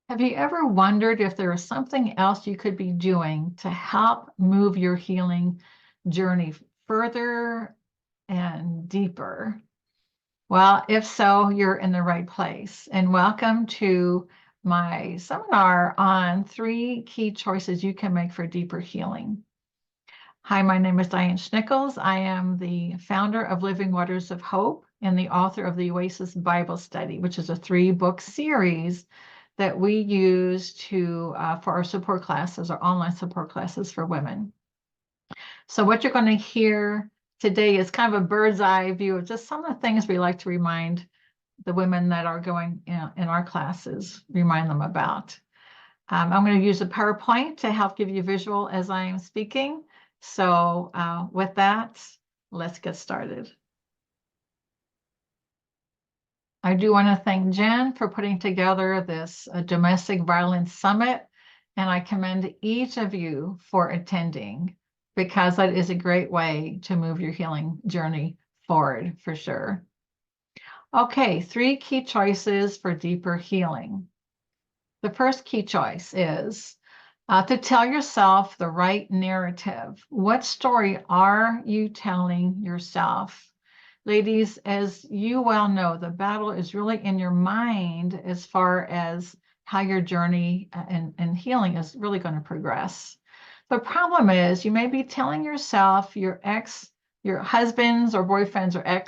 Have you ever wondered if there is something else you could be doing to help move your healing journey further and deeper? Well, if so, you're in the right place. And welcome to my seminar on 3 key choices you can make for deeper healing. Hi, my name is Diane Schnickels. I am the founder of Living Waters of Hope and the author of the Oasis Bible Study, which is a 3-book series that we use for our support classes, our online support classes for women. So what you're going to hear today is kind of a bird's eye view of just some of the things we like to remind the women that are going in our classes, remind them about. I'm going to use a PowerPoint to help give you visual as I am speaking. So with that, let's get started. I do want to thank Jen for putting together this domestic violence summit, and I commend each of you for attending because that is a great way to move your healing journey forward for sure. Okay, 3 key choices for deeper healing. The first key choice is to tell yourself the right narrative. What story are you telling yourself? Ladies, as you well know, the battle is really in your mind as far as how your journey and healing is really going to progress. The problem is you may be telling yourself your husband's or boyfriend's or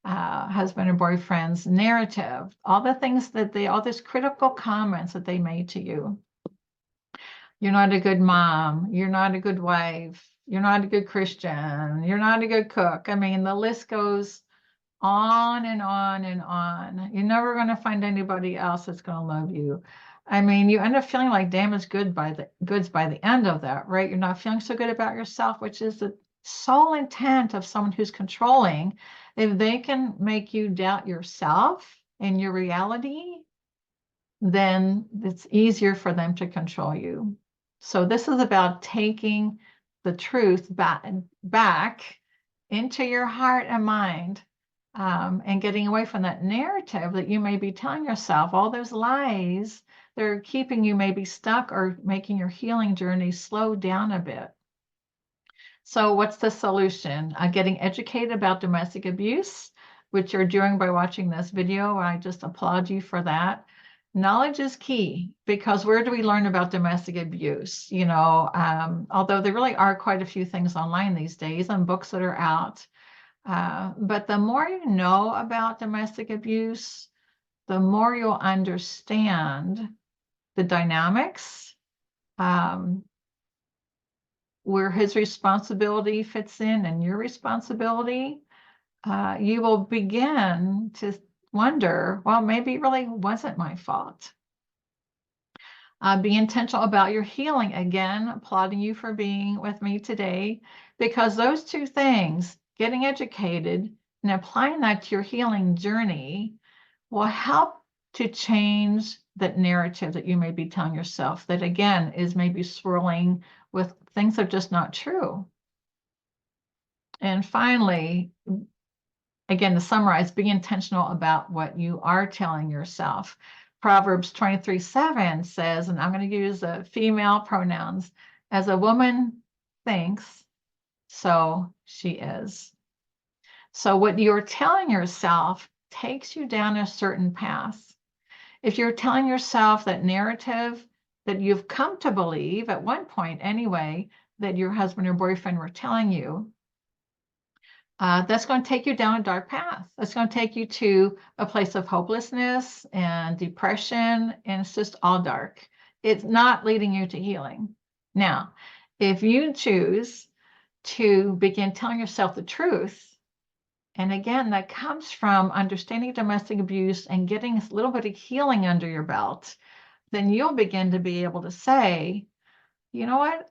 husband or boyfriend's narrative, all the things that all these critical comments that they made to you. You're not a good mom. You're not a good wife. You're not a good Christian. You're not a good cook. I mean, the list goes on and on and on. You're never going to find anybody else that's going to love you. I mean, you end up feeling like damaged goods by the end of that, right? You're not feeling so good about yourself, which is the sole intent of someone who's controlling. If they can make you doubt yourself and your reality, then it's easier for them to control you. So this is about taking the truth back into your heart and mind, and getting away from that narrative that you may be telling yourself, all those lies that are keeping you maybe stuck or making your healing journey slow down a bit. So what's the solution? Getting educated about domestic abuse, which you're doing by watching this video. I just applaud you for that. Knowledge is key because where do we learn about domestic abuse? Although there really are quite a few things online these days and books that are out. But the more you know about domestic abuse, the more you'll understand the dynamics, where his responsibility fits in and your responsibility. You will begin to wonder, well, maybe it really wasn't my fault. Be intentional about your healing. Again, applauding you for being with me today, because those 2 things, getting educated and applying that to your healing journey, will help to change that narrative that you may be telling yourself that, again, is maybe swirling with things that are just not true. And finally, again, to summarize, be intentional about what you are telling yourself. Proverbs 23:7 says, and I'm going to use the female pronouns, as a woman thinks, so she is. So what you're telling yourself takes you down a certain path. If you're telling yourself that narrative that you've come to believe at one point anyway, that your husband or boyfriend were telling you, that's going to take you down a dark path. That's going to take you to a place of hopelessness and depression, and it's just all dark. It's not leading you to healing. Now, if you choose to begin telling yourself the truth, and again, that comes from understanding domestic abuse and getting a little bit of healing under your belt, then you'll begin to be able to say, you know what?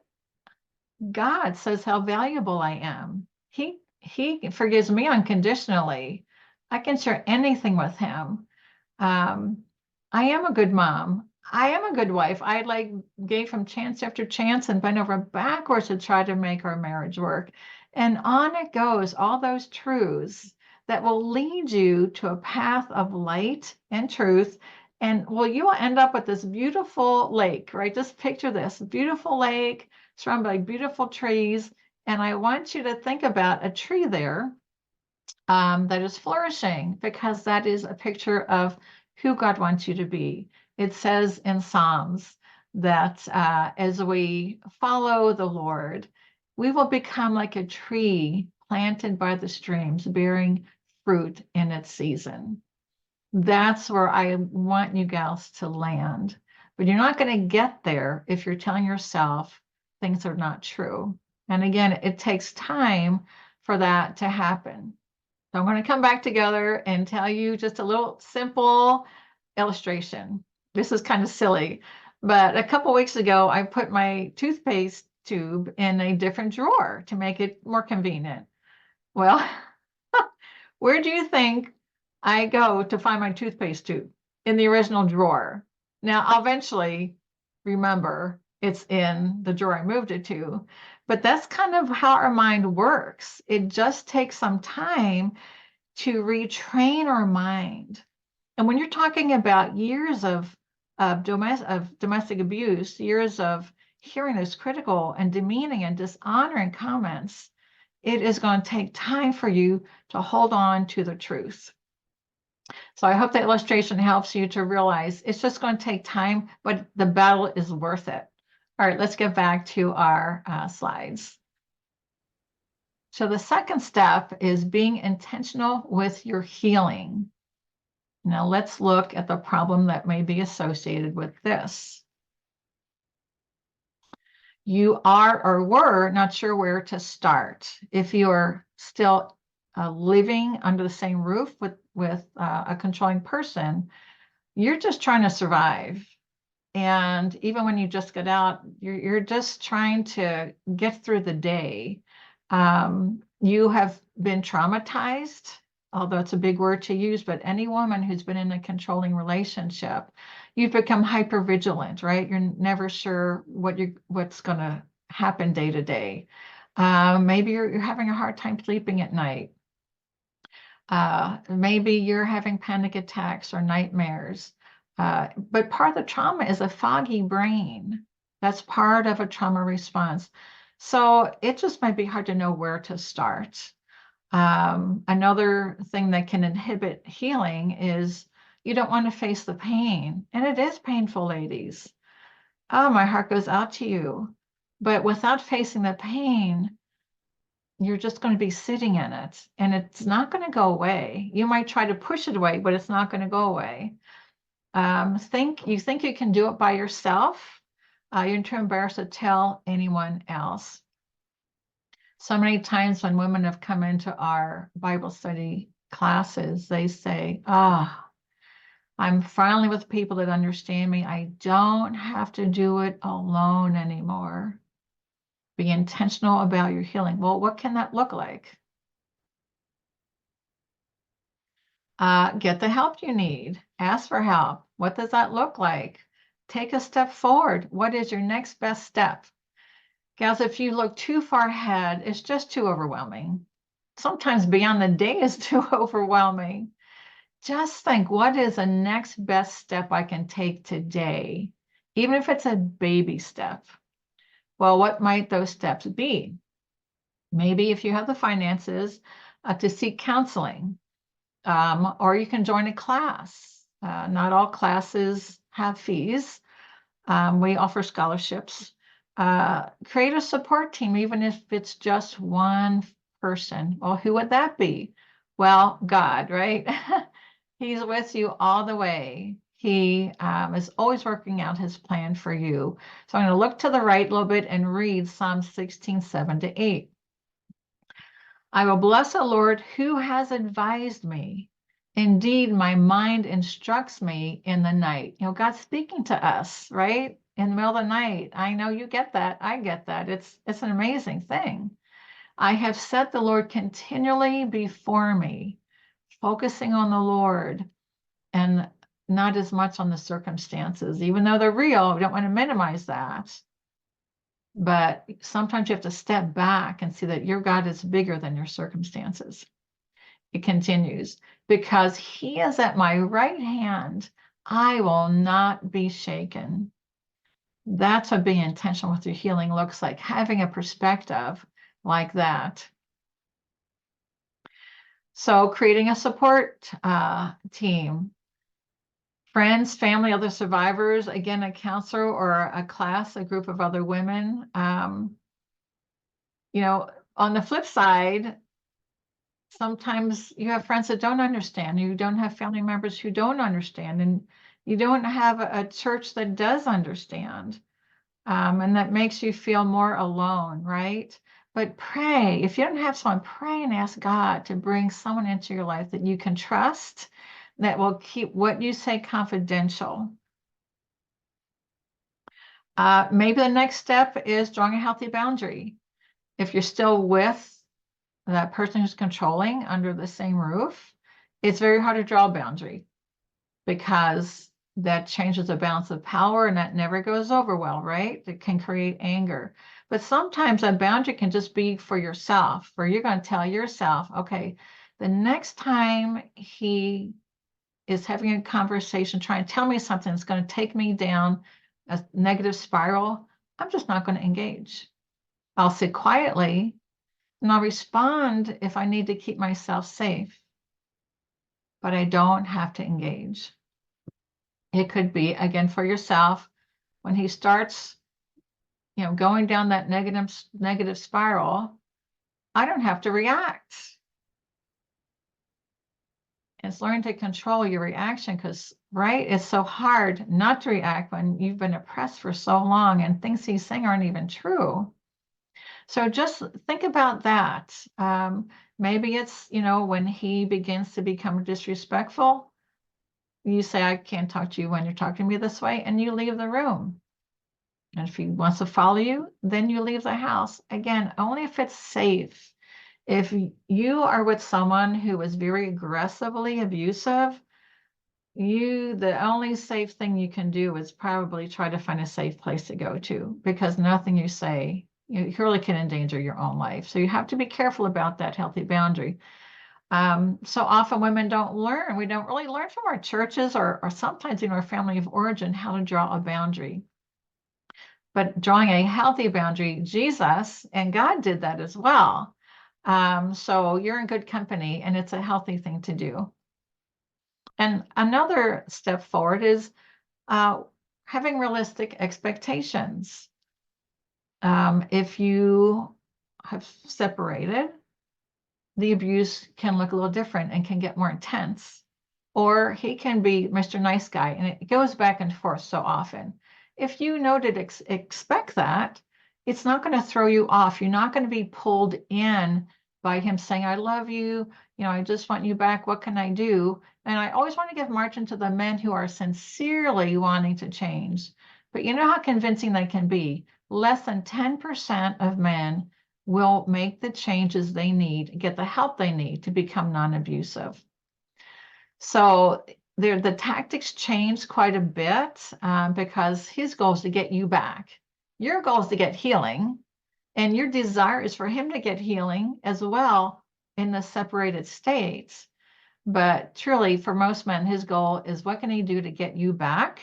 God says how valuable I am. He forgives me unconditionally. I can share anything with him. I am a good mom. I am a good wife. I gave him chance after chance and bent over backwards to try to make our marriage work. And on it goes, all those truths that will lead you to a path of light and truth And well, you will end up with this beautiful lake, right? Just picture this beautiful lake surrounded by beautiful trees. And I want you to think about a tree there that is flourishing, because that is a picture of who God wants you to be. It says in Psalms that as we follow the Lord, we will become like a tree planted by the streams, bearing fruit in its season. That's where I want you gals to land. But you're not going to get there if you're telling yourself things are not true. And again, it takes time for that to happen. So I'm going to come back together and tell you just a little simple illustration. This is kind of silly, but a couple weeks ago, I put my toothpaste tube in a different drawer to make it more convenient. Well, where do you think I go to find my toothpaste tube? In the original drawer. Now, I'll eventually remember it's in the drawer I moved it to, but that's kind of how our mind works. It just takes some time to retrain our mind. And when you're talking about years of domestic abuse, years of hearing those critical and demeaning and dishonoring comments, it is going to take time for you to hold on to the truth. So I hope that illustration helps you to realize it's just going to take time, but the battle is worth it. All right, let's get back to our slides. So the second step is being intentional with your healing. Now let's look at the problem that may be associated with this. You are or were not sure where to start. If you're still living under the same roof with a controlling person, you're just trying to survive. And even when you just get out, you're just trying to get through the day. You have been traumatized, although it's a big word to use, but any woman who's been in a controlling relationship, you've become hypervigilant, right? You're never sure what's going to happen day to day. Maybe you're having a hard time sleeping at night. Maybe you're having panic attacks or nightmares. But part of the trauma is a foggy brain. That's part of a trauma response. So it just might be hard to know where to start. Another thing that can inhibit healing is you don't want to face the pain. And it is painful, ladies. Oh, my heart goes out to you. But without facing the pain, you're just going to be sitting in it and it's not going to go away. You might try to push it away, but it's not going to go away. You think you can do it by yourself. You're too embarrassed to tell anyone else. So many times when women have come into our Bible study classes, they say, I'm finally with people that understand me. I don't have to do it alone anymore. Be intentional about your healing. Well, what can that look like? Get the help you need. Ask for help. What does that look like? Take a step forward. What is your next best step? Gals, if you look too far ahead, it's just too overwhelming. Sometimes beyond the day is too overwhelming. Just think, what is the next best step I can take today, even if it's a baby step? Well, what might those steps be? Maybe if you have the finances to seek counseling, or you can join a class. Not all classes have fees. We offer scholarships. Create a support team, even if it's just one person. Well, who would that be? Well, God, right? He's with you all the way. He is always working out his plan for you. So I'm going to look to the right a little bit and read Psalm 16, 7-8. I will bless the Lord who has advised me. Indeed, my mind instructs me in the night. You know, God's speaking to us, right? In the middle of the night. I know you get that. I get that. It's an amazing thing. I have set the Lord continually before me, focusing on the Lord and not as much on the circumstances, even though they're real. We don't want to minimize that. But sometimes you have to step back and see that your God is bigger than your circumstances. It continues, because he is at my right hand, I will not be shaken. That's what being intentional with your healing looks like, having a perspective like that. So creating a support team, friends, family, other survivors, again, a counselor or a class, a group of other women. On the flip side, sometimes you have friends that don't understand. You don't have family members who don't understand, and you don't have a church that does understand. And that makes you feel more alone, right? But pray. If you don't have someone, pray and ask God to bring someone into your life that you can trust, that will keep what you say confidential. Maybe the next step is drawing a healthy boundary. If you're still with that person who's controlling under the same roof, it's very hard to draw a boundary because that changes the balance of power and that never goes over well, right? It can create anger. But sometimes a boundary can just be for yourself, where you're going to tell yourself, okay, the next time he is having a conversation, trying to tell me something that's going to take me down a negative spiral, I'm just not going to engage. I'll sit quietly and I'll respond if I need to keep myself safe, but I don't have to engage. It could be, again, for yourself, when he starts, going down that negative spiral, I don't have to react. It's learning to control your reaction because, right, it's so hard not to react when you've been oppressed for so long and things he's saying aren't even true. So just think about that. Maybe it's, when he begins to become disrespectful, you say, I can't talk to you when you're talking to me this way, and you leave the room. And if he wants to follow you, then you leave the house. Again, only if it's safe. If you are with someone who is very aggressively abusive, the only safe thing you can do is probably try to find a safe place to go to, because nothing you say, you really can endanger your own life. So you have to be careful about that healthy boundary. So often women don't learn. We don't really learn from our churches or sometimes in our family of origin how to draw a boundary. But drawing a healthy boundary, Jesus and God did that as well. So you're in good company and it's a healthy thing to do. And another step forward is having realistic expectations. If you have separated, the abuse can look a little different and can get more intense. Or he can be Mr. Nice Guy, and it goes back and forth so often. If you know to expect that, it's not going to throw you off. You're not going to be pulled in by him saying, I love you. I just want you back. What can I do? And I always want to give margin to the men who are sincerely wanting to change. But you know how convincing they can be. Less than 10% of men will make the changes they need, get the help they need to become non-abusive. So the tactics change quite a bit because his goal is to get you back. Your goal is to get healing, and your desire is for him to get healing as well in the separated states. But truly, for most men, his goal is what can he do to get you back?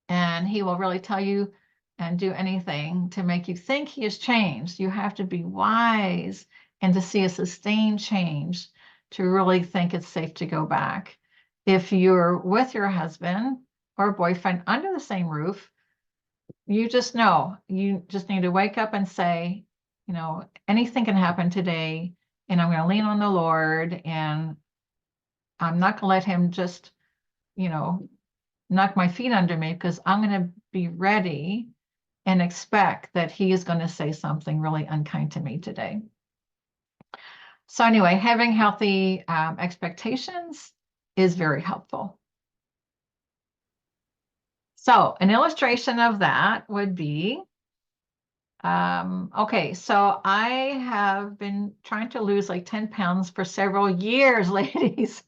And he will really tell you and do anything to make you think he has changed. You have to be wise and to see a sustained change to really think it's safe to go back. If you're with your husband or boyfriend under the same roof, you just know, you just need to wake up and say, anything can happen today, and I'm going to lean on the Lord, and I'm not going to let him just, knock my feet under me, because I'm going to be ready and expect that he is going to say something really unkind to me today. So anyway, having healthy expectations is very helpful. So an illustration of that would be, okay, so I have been trying to lose like 10 pounds for several years, ladies.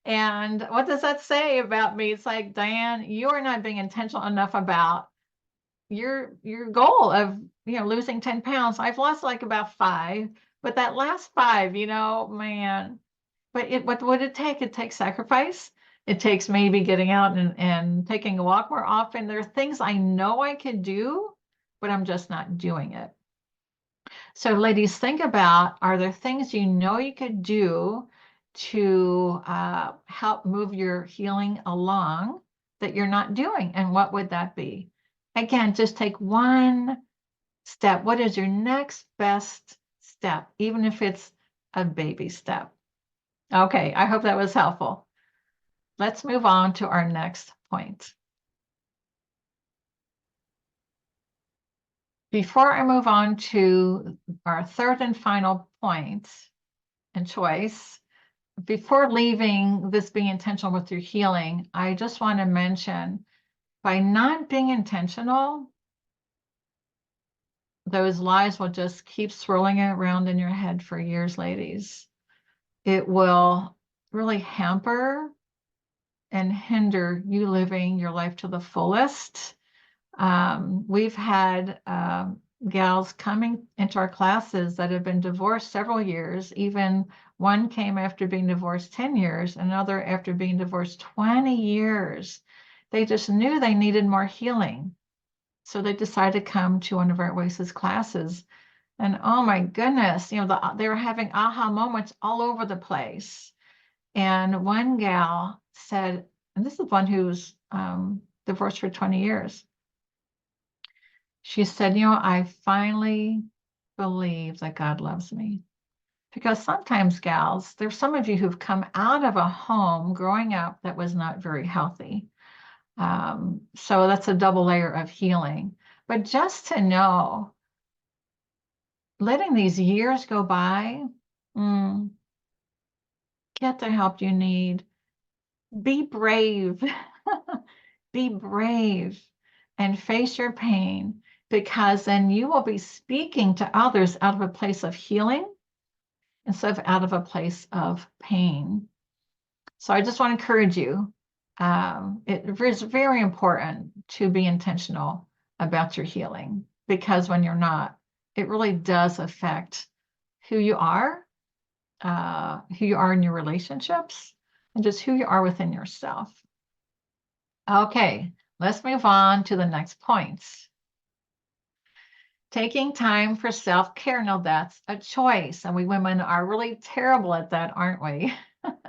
And what does that say about me? It's like, Diane, you are not being intentional enough about your goal of losing 10 pounds. I've lost like about 5, but that last 5, man. But what would it take? It takes sacrifice. It takes maybe getting out and taking a walk more often. There are things I know I could do, but I'm just not doing it. So, ladies, think about, are there things you know you could do to help move your healing along that you're not doing? And what would that be? Again, just take one step. What is your next best step, even if it's a baby step? Okay, I hope that was helpful. Let's move on to our next point. Before I move on to our third and final point and choice, before leaving this being intentional with your healing, I just want to mention, by not being intentional, those lies will just keep swirling around in your head for years, ladies. It will really hamper and hinder you living your life to the fullest. We've had gals coming into our classes that have been divorced several years. Even one came after being divorced 10 years, another after being divorced 20 years. They just knew they needed more healing. So they decided to come to one of our Oasis classes. And oh my goodness, they were having aha moments all over the place. And one gal said, and this is one who's divorced for 20 years. She said, I finally believe that God loves me. Because sometimes, gals, there's some of you who've come out of a home growing up that was not very healthy. So that's a double layer of healing. But just to know, letting these years go by, get the help you need. Be brave. Be brave and face your pain, because then you will be speaking to others out of a place of healing instead of out of a place of pain. So I just want to encourage you. It is very important to be intentional about your healing, because when you're not, it really does affect who you are in your relationships, and just who you are within yourself. Okay, let's move on to the next points. Taking time for self-care. Now that's a choice, and we women are really terrible at that, aren't we?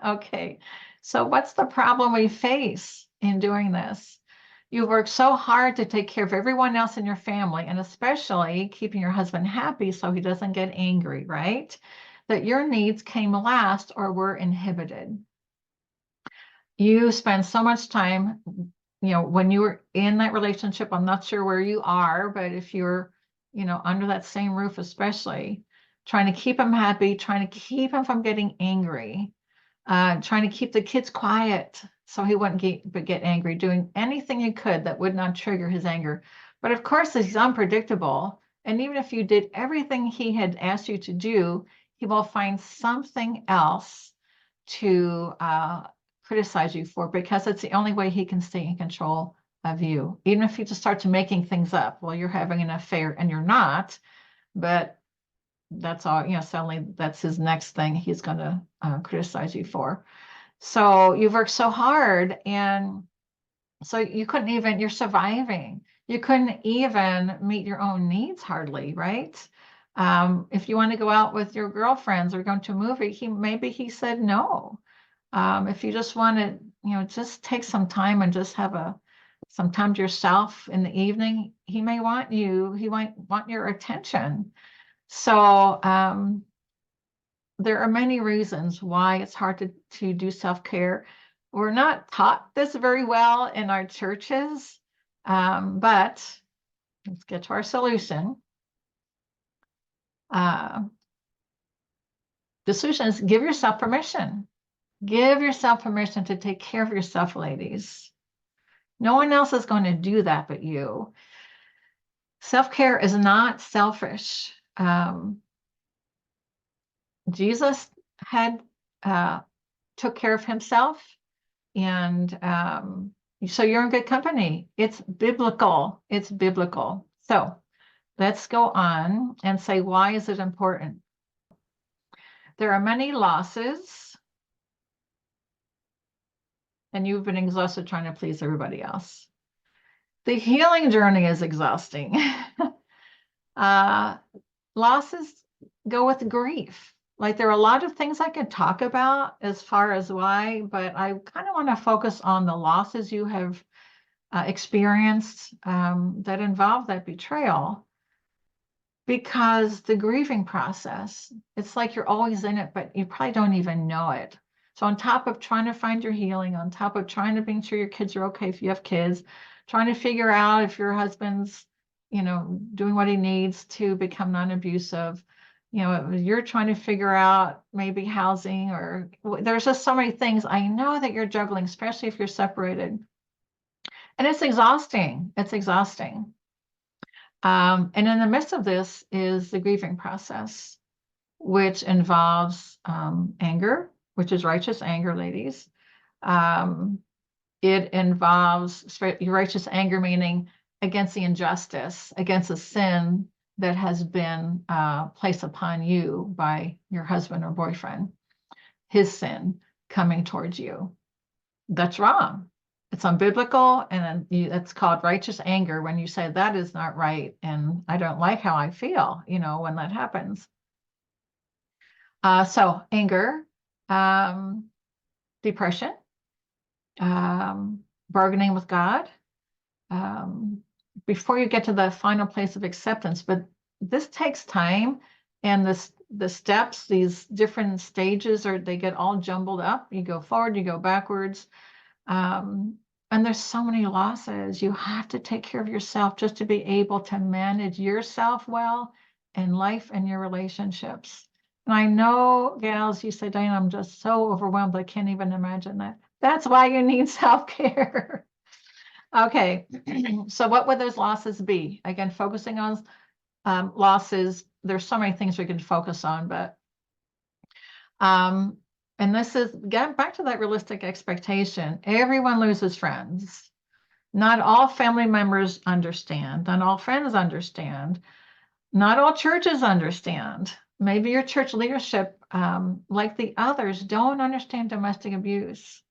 Okay, so what's the problem we face in doing this? You work so hard to take care of everyone else in your family, and especially keeping your husband happy so he doesn't get angry, right? That your needs came last or were inhibited. You spend so much time, when you were in that relationship. I'm not sure where you are, but if you're, under that same roof, especially, trying to keep him happy, trying to keep him from getting angry, trying to keep the kids quiet so he wouldn't get angry, doing anything you could that would not trigger his anger. But of course, he's unpredictable. And even if you did everything he had asked you to do, he will find something else to criticize you for, because it's the only way he can stay in control of you. Even if you just start to making things up, well, you're having an affair and you're not, but that's all, suddenly that's his next thing he's going to criticize you for. So you've worked so hard, and so you're surviving. You couldn't even meet your own needs hardly, right? If you want to go out with your girlfriends or go to a movie, maybe he said no. If you just want to, just take some time and just have some time to yourself in the evening, he might want your attention. So there are many reasons why it's hard to do self-care. We're not taught this very well in our churches, but let's get to our solution. The solution is give yourself permission. Give yourself permission to take care of yourself, ladies. No one else is going to do that but you. Self-care is not selfish. Jesus took care of himself, and so you're in good company. It's biblical. It's biblical. So let's go on and say, why is it important? There are many losses and you've been exhausted trying to please everybody else. The healing journey is exhausting. Losses go with grief. Like there are a lot of things I could talk about as far as why, but I kind of want to focus on the losses you have experienced that involve that betrayal. Because the grieving process, it's like you're always in it, but you probably don't even know it. So on top of trying to find your healing, on top of trying to make sure your kids are okay if you have kids, trying to figure out if your husband's, doing what he needs to become non-abusive, you're trying to figure out maybe housing, or there's just so many things I know that you're juggling, especially if you're separated. And it's exhausting. It's exhausting. And in the midst of this is the grieving process, which involves anger, which is righteous anger, ladies. It involves righteous anger, meaning against the injustice, against the sin that has been placed upon you by your husband or boyfriend, his sin coming towards you. That's wrong. It's unbiblical, and it's called righteous anger when you say that is not right, and I don't like how I feel, when that happens. So anger, depression, bargaining with God, before you get to the final place of acceptance. But this takes time, and the steps, these different stages, they get all jumbled up. You go forward, you go backwards. And there's so many losses. You have to take care of yourself just to be able to manage yourself well in life and your relationships. And I know, gals, you say, Diana, I'm just so overwhelmed. I can't even imagine that. That's why you need self-care. Okay, so what would those losses be? Again, focusing on losses. There's so many things we can focus on, but and this is, getting back to that realistic expectation. Everyone loses friends. Not all family members understand. Not all friends understand. Not all churches understand. Maybe your church leadership, like the others, don't understand domestic abuse.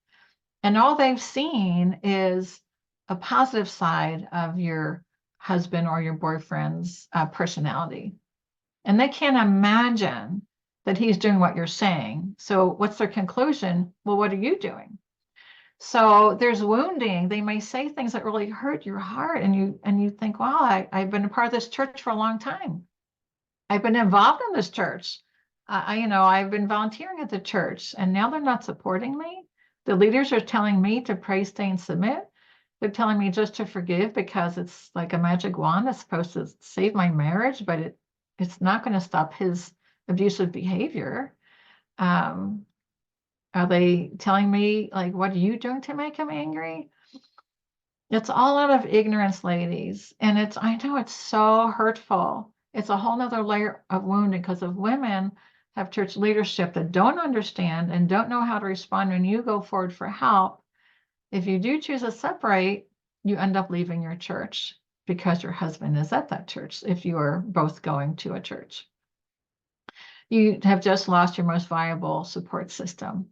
And all they've seen is a positive side of your husband or your boyfriend's personality. And they can't imagine that he's doing what you're saying. So what's their conclusion? Well, what are you doing? So there's wounding. They may say things that really hurt your heart, and you think, wow, I've been a part of this church for a long time. I've been involved in this church. I've been volunteering at the church, and now they're not supporting me. The leaders are telling me to pray, stay, and submit. They're telling me just to forgive because it's like a magic wand that's supposed to save my marriage, but it's not going to stop his abusive behavior. Are they telling me, like, what are you doing to make him angry? It's all out of ignorance, ladies. And I know it's so hurtful. It's a whole nother layer of wounding because of women have church leadership that don't understand and don't know how to respond when you go forward for help. If you do choose to separate, you end up leaving your church because your husband is at that church if you are both going to a church. You have just lost your most viable support system.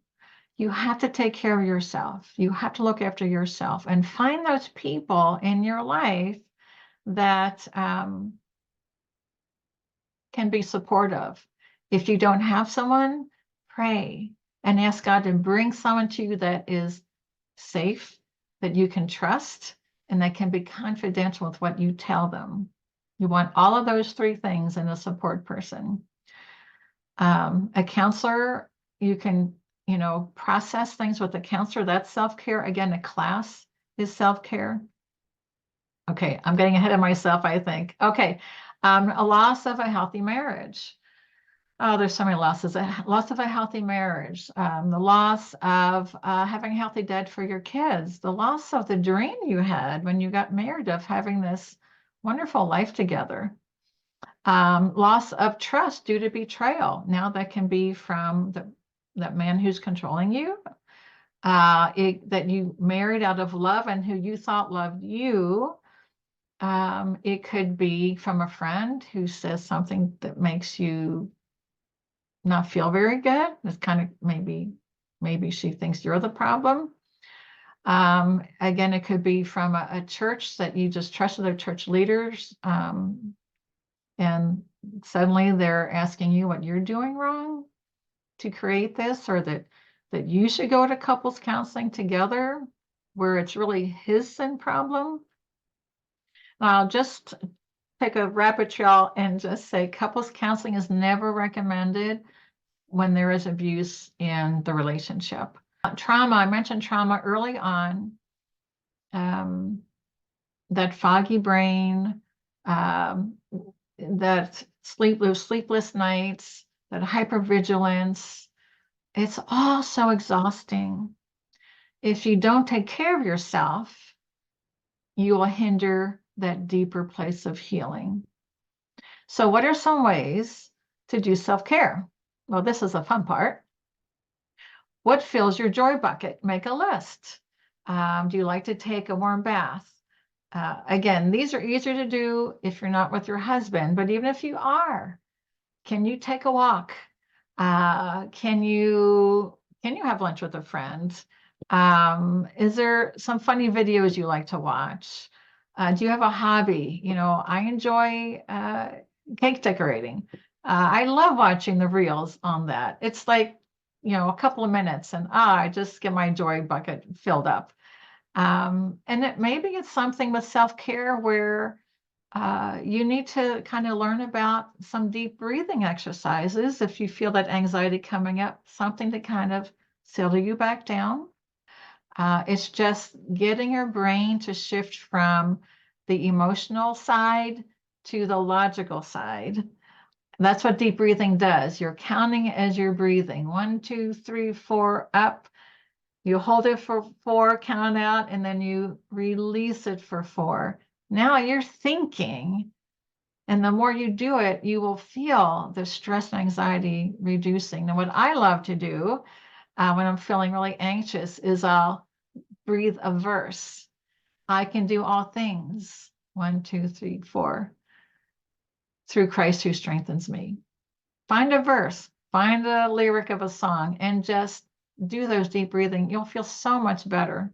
You have to take care of yourself. You have to look after yourself and find those people in your life that can be supportive. If you don't have someone, pray and ask God to bring someone to you that is safe, that you can trust, and that can be confidential with what you tell them. You want all of those three things in a support person. A counselor, you can, process things with a counselor. That's self-care. Again, a class is self-care. Okay, I'm getting ahead of myself, I think. Okay, a loss of a healthy marriage. Oh, there's so many losses. A loss of a healthy marriage, the loss of having a healthy dad for your kids, the loss of the dream you had when you got married of having this wonderful life together, loss of trust due to betrayal. Now that can be from that man who's controlling you, that you married out of love and who you thought loved you. It could be from a friend who says something that makes you not feel very good. It's kind of maybe she thinks you're the problem. Again, it could be from a church that you just trusted their church leaders, and suddenly they're asking you what you're doing wrong to create this, or that you should go to couples counseling together, where it's really his sin problem. I'll just take a rabbit trail and just say couples counseling is never recommended when there is abuse in the relationship. Trauma, I mentioned trauma early on. That foggy brain, that sleepless nights, that hypervigilance, it's all so exhausting. If you don't take care of yourself, you will hinder that deeper place of healing. So, what are some ways to do self-care? Well, this is a fun part. What fills your joy bucket? Make a list. Do you like to take a warm bath? Again, these are easier to do if you're not with your husband, but even if you are, can you take a walk? Can you have lunch with a friend? Is there some funny videos you like to watch? Do you have a hobby? I enjoy cake decorating. I love watching the reels on that. It's like, a couple of minutes and I just get my joy bucket filled up. And maybe it's something with self-care where you need to kind of learn about some deep breathing exercises if you feel that anxiety coming up, something to kind of settle you back down. It's just getting your brain to shift from the emotional side to the logical side. That's what deep breathing does. You're counting as you're breathing. 1, 2, 3, 4, up. You hold it for 4, count out, and then you release it for 4. Now you're thinking, and the more you do it, you will feel the stress and anxiety reducing. Now, what I love to do when I'm feeling really anxious is I'll breathe a verse. I can do all things, 1, 2, 3, 4, through Christ who strengthens me. Find a verse, find a lyric of a song, and just do those deep breathing. You'll feel so much better.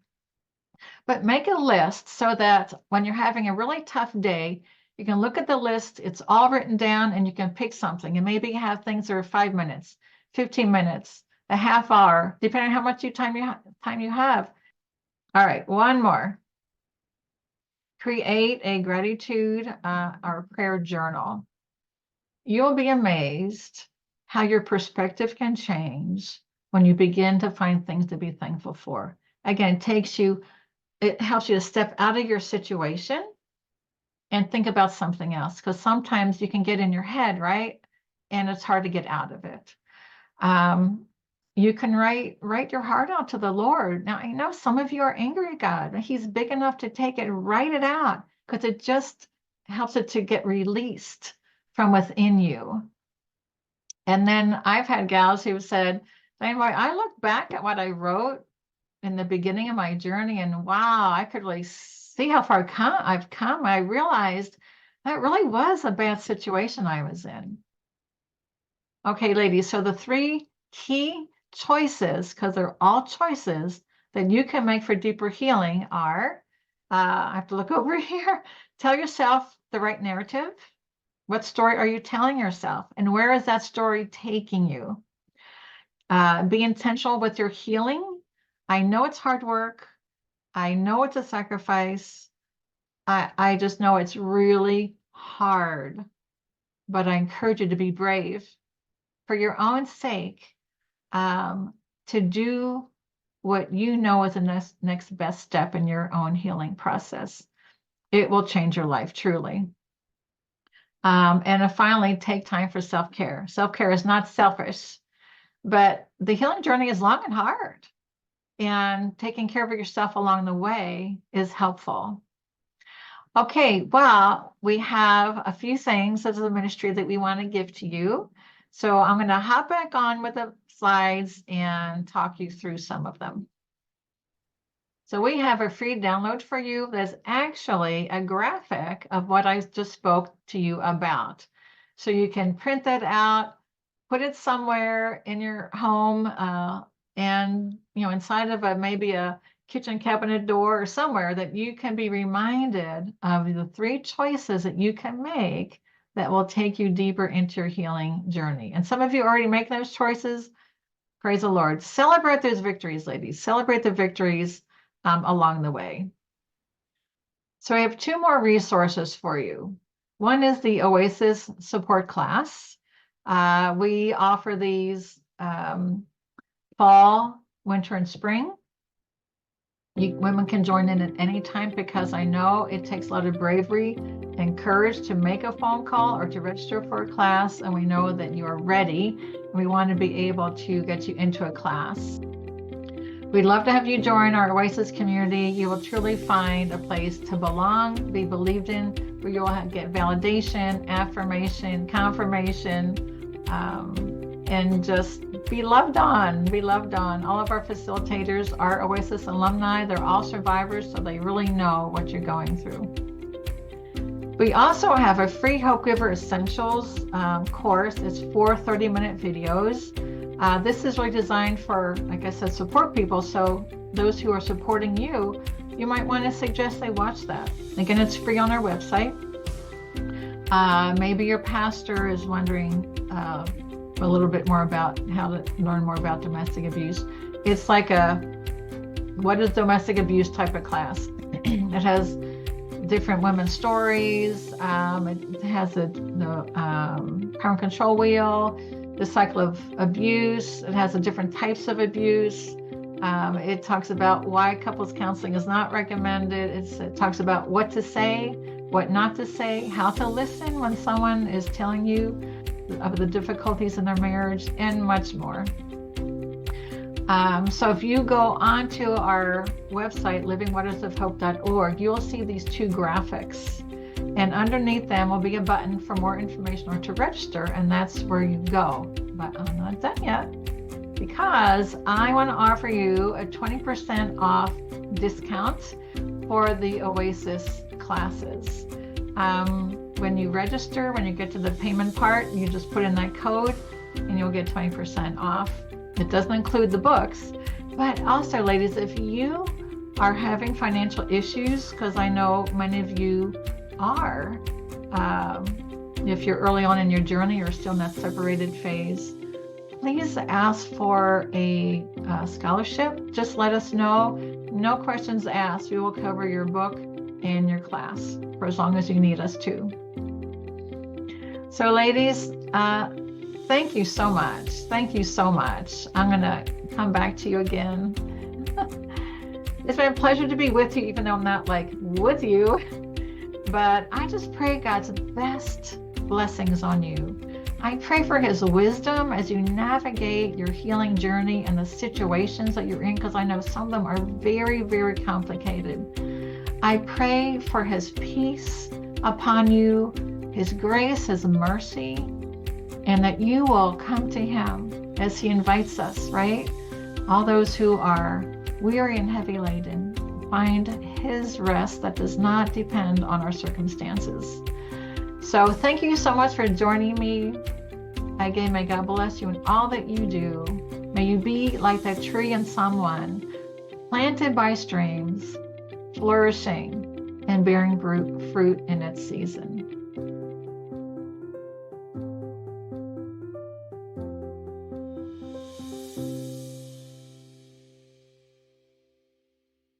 But make a list so that when you're having a really tough day, you can look at the list, it's all written down, and you can pick something. And maybe have things that are 5 minutes, 15 minutes, a half hour, depending on how much time you have. All right, one more. Create a gratitude or prayer journal. You'll be amazed how your perspective can change when you begin to find things to be thankful for. Again, it helps you to step out of your situation and think about something else, because sometimes you can get in your head, right? And it's hard to get out of it. You can write your heart out to the Lord. Now, I know some of you are angry at God. He's big enough to take it, write it out, because it just helps it to get released from within you. And then I've had gals who said, I look back at what I wrote in the beginning of my journey, and wow, I could really see how far I've come. I realized that really was a bad situation I was in. Okay, ladies, so the 3 key choices, because they're all choices that you can make for deeper healing are, I have to look over here, tell yourself the right narrative. What story are you telling yourself? And where is that story taking you? Be intentional with your healing. I know it's hard work. I know it's a sacrifice. I just know it's really hard, but I encourage you to be brave for your own sake, to do what you know is the next best step in your own healing process. It will change your life, truly. And finally, take time for self-care. Self-care is not selfish, but the healing journey is long and hard. And taking care of yourself along the way is helpful. Okay, well, we have a few things as a ministry that we want to give to you. So I'm going to hop back on with the slides and talk you through some of them. So we have a free download for you that's actually a graphic of what I just spoke to you about. So you can print that out, put it somewhere in your home, and inside of maybe a kitchen cabinet door or somewhere that you can be reminded of the 3 choices that you can make that will take you deeper into your healing journey. And some of you already make those choices. Praise the Lord. Celebrate those victories, ladies. Celebrate the victories along the way. So I have 2 more resources for you. One is the Oasis support class. We offer these fall, winter, and spring. Women can join in at any time, because I know it takes a lot of bravery and courage to make a phone call or to register for a class, and we know that you are ready. We want to be able to get you into a class. We'd love to have you join our Oasis community. You will truly find a place to belong, be believed in, where you will get validation, affirmation, confirmation, and just be loved on, be loved on. All of our facilitators are Oasis alumni. They're all survivors, so they really know what you're going through. We also have a free Hope Giver Essentials course. It's 4 30-minute videos. This is really designed for, like I said, support people. So those who are supporting you, you might want to suggest they watch that. Again, it's free on our website. Maybe your pastor is wondering a little bit more about how to learn more about domestic abuse. It's like a what is domestic abuse type of class. It has different women's stories. It has the power and control wheel, the cycle of abuse. It has the different types of abuse. It talks about why couples counseling is not recommended. It talks about what to say, what not to say, how to listen when someone is telling you of the difficulties in their marriage, and much more. So if you go onto our website, livingwatersofhope.org, you'll see these 2 graphics. And underneath them will be a button for more information or to register, and that's where you go. But I'm not done yet, because I want to offer you a 20% off discount for the Oasis classes. When you register, when you get to the payment part, you just put in that code and you'll get 20% off. It doesn't include the books. But also, ladies, if you are having financial issues, because I know many of you are, if you're early on in your journey or still in that separated phase, please ask for a scholarship. Just let us know. No questions asked. We will cover your book and your class for as long as you need us to. So ladies, thank you so much. Thank you so much. I'm going to come back to you again. It's been a pleasure to be with you, even though I'm not like with you. But I just pray God's best blessings on you. I pray for his wisdom as you navigate your healing journey and the situations that you're in, because I know some of them are very, very complicated. I pray for his peace upon you, his grace, his mercy, and that you will come to him as he invites us, right? All those who are weary and heavy laden, find his rest that does not depend on our circumstances. So thank you so much for joining me. Again, may God bless you in all that you do. May you be like that tree in Psalm 1, planted by streams, flourishing and bearing fruit in its season.